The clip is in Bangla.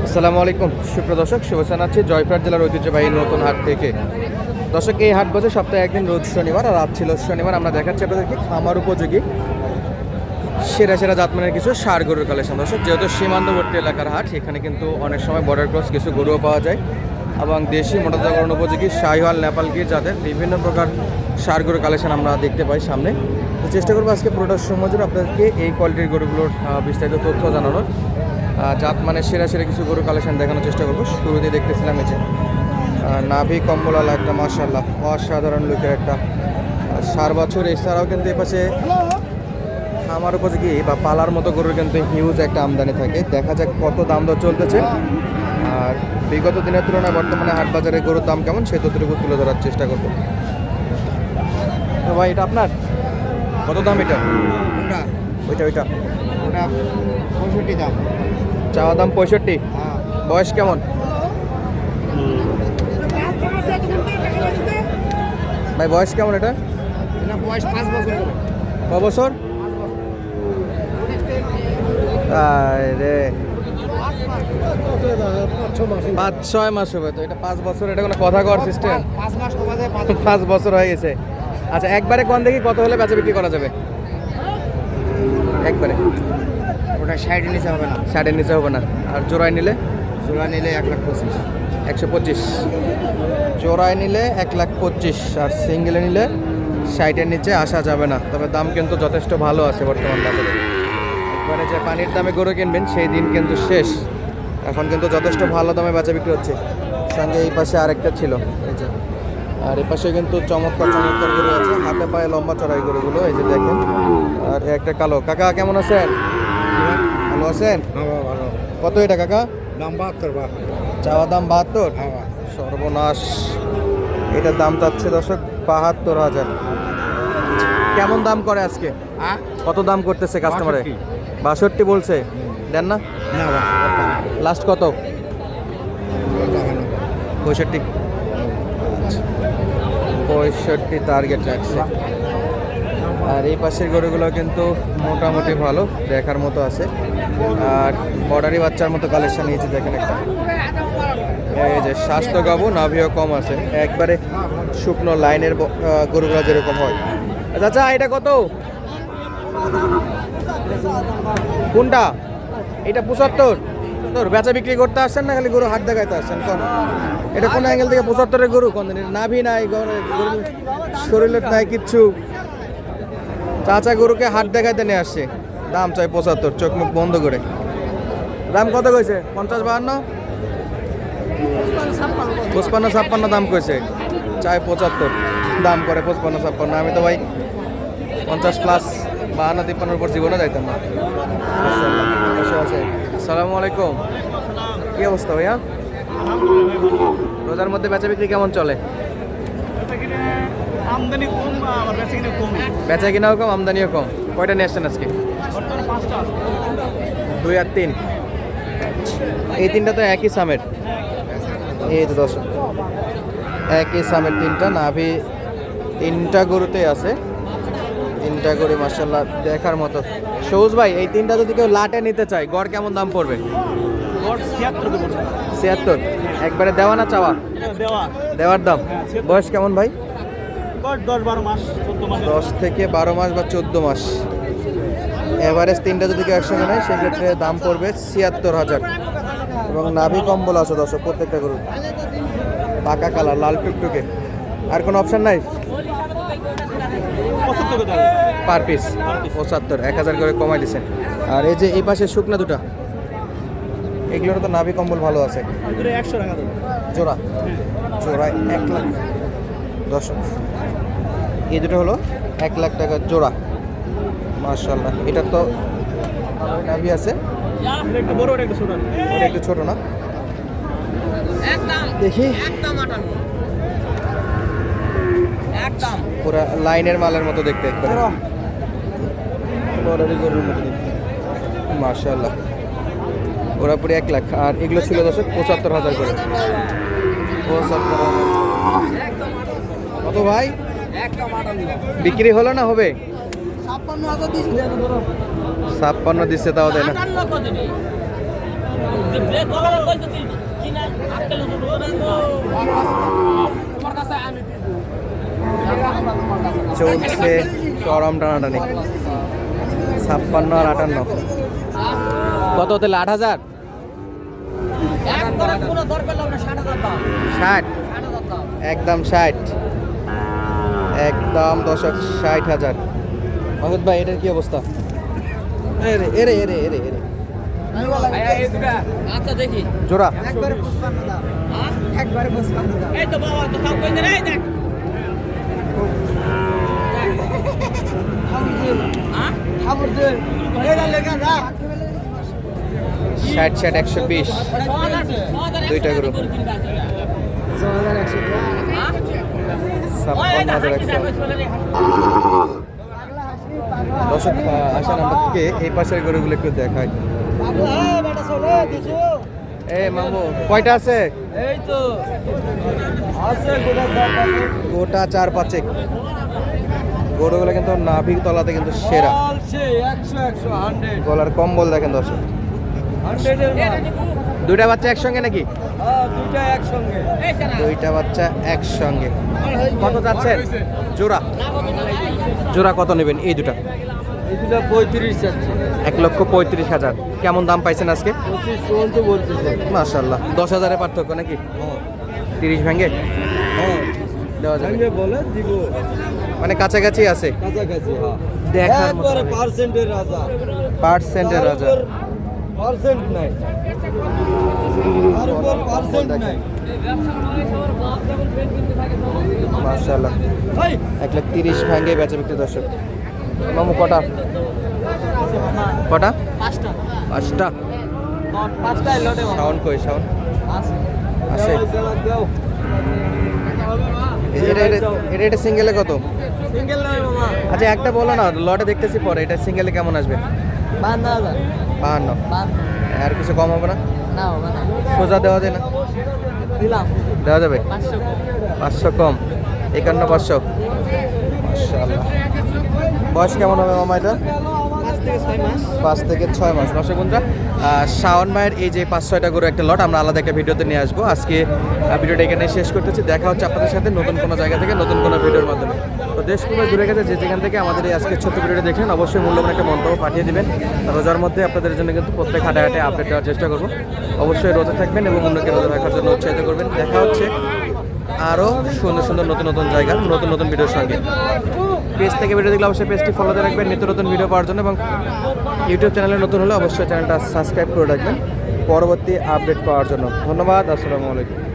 আসসালামু আলাইকুম সুপ্রিয় দর্শক, শুভেচ্ছা জানাচ্ছি জয়পুরহাট জেলার ঐতিহ্যবাহী নতুন হাট থেকে। দর্শক, এই হাট বসে সপ্তাহে একদিন, রোজ শনিবার, আর রাত ছিল শনিবার। আমরা দেখাচ্ছি আপনাদেরকে খামার উপযোগী সেরা সেরা জাতমানের কিছু ষাঁড় গরুর কালেকশন। দর্শক, যেহেতু সীমান্তবর্তী এলাকার হাট, এখানে কিন্তু অনেক সময় বর্ডার ক্রস কিছু গরুও পাওয়া যায় এবং দেশি মোটাতাকরণ উপযোগী শাহিওয়াল, নেপালগির জাতের বিভিন্ন প্রকার ষাঁড় গরুর কালেকশন আমরা দেখতে পাই সামনে। তো চেষ্টা করবো আজকে পুরোটা সময় জুড়ে আপনাদেরকে এই কোয়ালিটির গরুগুলোর বিস্তারিত তথ্য জানানোর, জাত মানে সেরা সেরা কিছু গরু কালেকশন দেখানোর চেষ্টা করবো। শুরুতে দেখতেছিলাম এই যে নাভি কম্বলাল একটা, মাশাআল্লাহ অসাধারণ লুকের একটা 4 বছর। এছাড়াও কিন্তু এই পাশে খামার উপযোগী বা পালার মতো গরুর কিন্তু হিউজ একটা আমদানি থাকে। দেখা যাক কত দাম দর চলতেছে আর বিগত দিনের তুলনায় বর্তমানে হাট বাজারে গরুর দাম কেমন, সেই তথ্যটুকু তুলে ধরার চেষ্টা করবো। তো ভাই, এটা আপনার কত দাম? এটা ওইটা 65 দাম। চাওয়া দাম 65। বয়স কেমন ভাই? বয়স কেমন এটা? বয়স 5 বছর। ক বছর? রে 5-6 মাস হবে তো। এটা 5 বছর, এটা কোনো কথা কর সিস্টেম? 5 মাস কমা যায়, 5 বছর হয়ে গেছে। আচ্ছা, একবারে কোন দেখি কত হলে বেচা বিক্রি করা যাবে? একবারে ওটা 60 নিচে হবে না। 60-এর নিচে হবে না। আর জোড়ায় নিলে? জোড়া নিলে 1,25,000। 125। জোড়ায় নিলে 1,25,000 আর সিঙ্গেলে নিলে 60-এর নিচে আসা যাবে না। তবে দাম কিন্তু যথেষ্ট ভালো আছে বর্তমান বাজারে। একবারে যে পানির দামে গরু কিনবেন সেই দিন কিন্তু শেষ। এখন কিন্তু যথেষ্ট ভালো দামে বেচা বিক্রি হচ্ছে। সঙ্গে এই পাশে আরেকটা ছিল এই যে, আর এই পাশে কিন্তু চমৎকার চমৎকার গরু আছে, হাতে পায়ে লম্বা চড়াই গরুগুলো এই যে দেখেন। আর একটা কালো। কাকা কেমন আছেন? ভালো আছেন? ভালো। কত এটা কাকা? দাম 72 বা। চাওয়া দাম 72। সর্বনাশ, এটার দাম চাচ্ছে দর্শক 72,000। কেমন দাম করে আজকে? কত দাম করতেছে কাস্টমারে? 62 বলছে। দেন না? লাস্ট কত? 65। 65 টার্গেট রাখছে। আর এই পাশের গরুগুলো কিন্তু মোটামুটি ভালো, দেখার মতো আছে। আর বর্ডারি বাচ্চার মতো কালেকশন নিয়েছে দেখেন একটা। এই যে স্বাস্থ্য গাবো, নাভিও কম আছে, একবারে শুকনো লাইনের গরুগুলো যেরকম হয়। চাচা, এটা কত? কোনটা? এটা 75। তোর বেচা বিক্রি করতে আসছেন না খালি গরু হাত দেখাইতে আসছেন? কোন এটা কোন অ্যাঙ্গেল থেকে 75-এর গরু? কোন নাভি নাই, গরু শরীরের নাই কিচ্ছু। চাচা গরুকে হাট দেখাইতে নিয়ে আসছে, দাম চাই 75, চোখ মুখ বন্ধ করে। দাম কত কইছে? 50-52? 55-56 দাম কইছে, চাই 75, দাম করে 55-56। আমি তো ভাই 50+, 52-53 পর জীবনে যাইতাম না। আসসালামু আলাইকুম, কি অবস্থা ভাইয়া? রোজার মধ্যে বেচা বিক্রি কেমন চলে? আমদানি কম, আবার বেচাকিনা কম। বেচা কিনাও কম, আমদানিও কম। কয়টা নিয়ে আসছেন আজকে? 2 আর 3। এই 3টা তো একই সামের। এই তো দর্শক, একই সামের 3টা। নাভি 3টা গরুতেই আছে। 3টা গরু মাশাআল্লাহ দেখার মতো। সবুজ ভাই, এই 3টা যদি কেউ লাটে নিতে চায়, গড় কেমন দাম পড়বে? 76। একবারে দেওয়া না চাওয়া? দেওয়ার দাম। বয়স কেমন ভাই? 10-12 মাস, 14 মাস। 10 থেকে 12 মাস বা 14 মাস। এভারেজ 3টা যদি কেউ একসঙ্গে নেয় সেক্ষেত্রে দাম পড়বে 76,000। এবং নাভি কম্বল আছে দর্শক প্রত্যেকটা গরু, পাকা কালার, লাল টুকটুকে। আর কোনো অপশন নাই? পার পিস 75, 1,000 করে কমাই দিচ্ছেন। আর এই যে এই পাশে শুকনা দুটা, এগুলোর তো নাভি কম্বল ভালো আছে। 100 টাকা জোড়া? জোড়ায় 1 লাখ। দর্শক, এই দুটো হলো 1 লাখ টাকা জোড়া। মাশাআল্লাহ, এটা তো নাভি আছে। একটু বড়, একটু ছোট। ওটা একটু ছোট না? দেখি পুরা লাইনের মালের মতো দেখতে, একবারে বড় গরুর মতো দেখতে। মাশাআল্লাহ, ওরা পুরো 1 লাখ। আর এগুলো ছিল দর্শক 75,000 করে। 75,000 কত ভাই? বিক্রি হলো না হবে? 56,000 দিয়েছি। 56 দিচ্ছে, তাও দেয় না। চলছে চরম টানাটানি 56 আর 58 কত হতে 8,000 60 একদম 60 একদম দর্শক 60,000 মহম্মদ ভাই এটার কি অবস্থা এরে এরে এরে এরে এরে আচ্ছা দেখি জোড়া একবারে 55 দাও একবারে 55 দাও এই তো বাবা তো কাউ কই রে দেখ খবর দে এটা লেখা না 60 60 120 দুইটা গরু 56,100 দর্শক আসেন আমরা থেকে এই পাশের গরুগুলো একটু দেখাই এ মামু কয়টা আছে এই তো আছে গোটা 4-5 গরুগুলো কিন্তু নাভির তলাতে কিন্তু সেরা বলছে 100 100 গলার কম্বল দেখেন দর্শক 100 এর মাল দুইটা বাচ্চা একসঙ্গে নাকি হ্যাঁ দুইটা একসঙ্গে দুইটা বাচ্চা একসঙ্গে কত যাচ্ছেন জোড়া জোড়া কত নেবেন এই দুটা এগুলা 35 যাচ্ছে 1,35,000 কেমন দাম পাইছেন আজকে 25 পর্যন্ত বলতেছে মাশাআল্লাহ 10,000 পার্থক্য নাকি 30 ভেঙে হ্যাঁ দেওয়া যাবে সঙ্গে বলে দিব মানে কাছাকাছি আছে কাছাকাছি হ্যাঁ দেখার একবারে পার্সেন্টের রাজা পার্সেন্টের রাজা পার্সেন্ট নাই আর উপর পার্সেন্ট নাই মাশাআল্লাহ ভাই 1,30,000 ভাঙে বেচা বিক্রি দর্শক মামু কটা কটা পাঁচটা পাঁচটা পাঁচটাই লটে সাউন্ড কই সাউন্ড আছে দাও এটা সিঙ্গেলে কত সিঙ্গেল নয় মামা আচ্ছা একটা বলো না লটে দেখতেছি পরে এটা সিঙ্গেলে কেমন আসবে 52,000 52 আর কিছু কম হবে না না হবে না সোজা দেওয়া যায় না দিলাম দেওয়া যাবে 500 500 কম 51,500 মাশাআল্লাহ বয়স কেমন হবে মামা এটা 5 থেকে 6 মাস 5 থেকে 6 মাস দর্শক বন্ধুরা শাওন ভাইয়ের এই যে 5-6টা গরু একটা লট আমরা আলাদা একটা ভিডিওতে নিয়ে আসবো আজকে ভিডিওটা এখানে শেষ করতেছি দেখা হচ্ছে আপনাদের সাথে নতুন কোনো জায়গা থেকে নতুন কোনো ভিডিওর মাধ্যমে তো দেশ পুরো জুড়ে গেছে যে যেখান থেকে আমাদের এই আজকে ছোট্ট ভিডিওটা দেখলেন অবশ্যই মূল্যবান একটা মন্তব্য পাঠিয়ে দিবেন রোজার মধ্যে আপনাদের জন্য কিন্তু প্রত্যেক হাটে হাটে আপডেট দেওয়ার চেষ্টা করবো অবশ্যই রোজা থাকবেন এবং অন্যকে রোজা রাখার জন্য উৎসাহিত করবেন দেখা হচ্ছে আরও সুন্দর সুন্দর নতুন নতুন জায়গা নতুন নতুন ভিডিওর সঙ্গে পেজ থেকে ভিডিও দেখলে অবশ্যই পেজটি ফলোতে রাখবেন নিত্য নতুন ভিডিও পাওয়ার জন্য এবং ইউটিউব চ্যানেলে নতুন হলে অবশ্যই চ্যানেলটা সাবস্ক্রাইব করে রাখবেন পরবর্তী আপডেট পাওয়ার জন্য ধন্যবাদ আসসালামু আলাইকুম